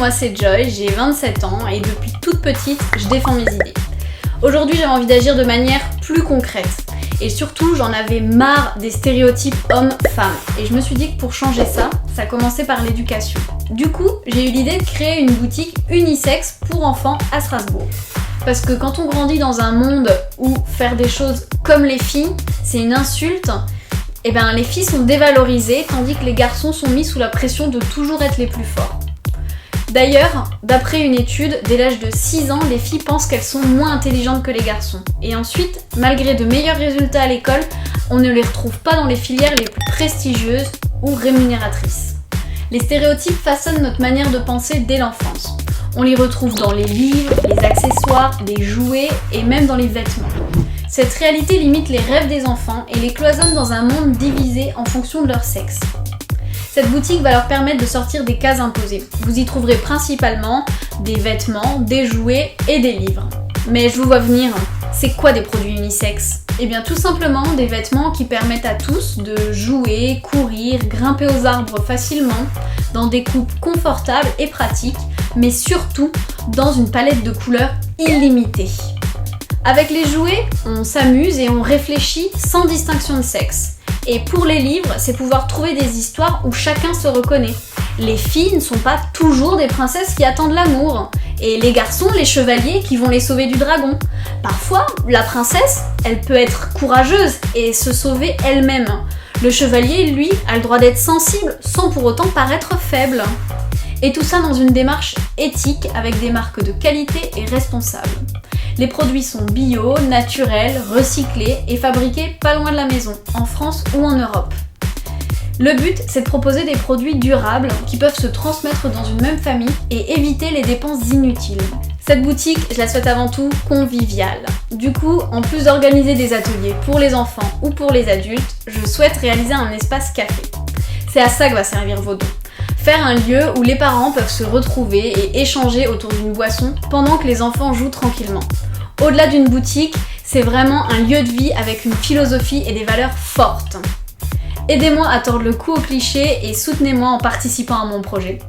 moi c'est Joy, j'ai 27 ans et depuis toute petite, je défends mes idées. Aujourd'hui, j'avais envie d'agir de manière plus concrète. Et surtout, j'en avais marre des stéréotypes hommes-femmes. Et je me suis dit que pour changer ça, ça commençait par l'éducation. Du coup, j'ai eu l'idée de créer une boutique unisexe pour enfants à Strasbourg. Parce que quand on grandit dans un monde où faire des choses comme les filles, c'est une insulte, et ben les filles sont dévalorisées tandis que les garçons sont mis sous la pression de toujours être les plus forts. D'ailleurs, d'après une étude, dès l'âge de 6 ans, les filles pensent qu'elles sont moins intelligentes que les garçons. Et ensuite, malgré de meilleurs résultats à l'école, on ne les retrouve pas dans les filières les plus prestigieuses ou rémunératrices. Les stéréotypes façonnent notre manière de penser dès l'enfance. On les retrouve dans les livres, les accessoires, les jouets et même dans les vêtements. Cette réalité limite les rêves des enfants et les cloisonne dans un monde divisé en fonction de leur sexe. Cette boutique va leur permettre de sortir des cases imposées. Vous y trouverez principalement des vêtements, des jouets et des livres. Mais je vous vois venir, c'est quoi des produits unisexes ? Eh bien tout simplement des vêtements qui permettent à tous de jouer, courir, grimper aux arbres facilement, dans des coupes confortables et pratiques, mais surtout dans une palette de couleurs illimitée. Avec les jouets, on s'amuse et on réfléchit sans distinction de sexe. Et pour les livres, c'est pouvoir trouver des histoires où chacun se reconnaît. Les filles ne sont pas toujours des princesses qui attendent l'amour. Et les garçons, les chevaliers qui vont les sauver du dragon. Parfois, la princesse, elle peut être courageuse et se sauver elle-même. Le chevalier, lui, a le droit d'être sensible sans pour autant paraître faible. Et tout ça dans une démarche éthique avec des marques de qualité et responsables. Les produits sont bio, naturels, recyclés et fabriqués pas loin de la maison, en France ou en Europe. Le but, c'est de proposer des produits durables qui peuvent se transmettre dans une même famille et éviter les dépenses inutiles. Cette boutique, je la souhaite avant tout conviviale. Du coup, en plus d'organiser des ateliers pour les enfants ou pour les adultes, je souhaite réaliser un espace café. C'est à ça que va servir vos dons. Faire un lieu où les parents peuvent se retrouver et échanger autour d'une boisson pendant que les enfants jouent tranquillement. Au-delà d'une boutique, c'est vraiment un lieu de vie avec une philosophie et des valeurs fortes. Aidez-moi à tordre le cou aux clichés et soutenez-moi en participant à mon projet.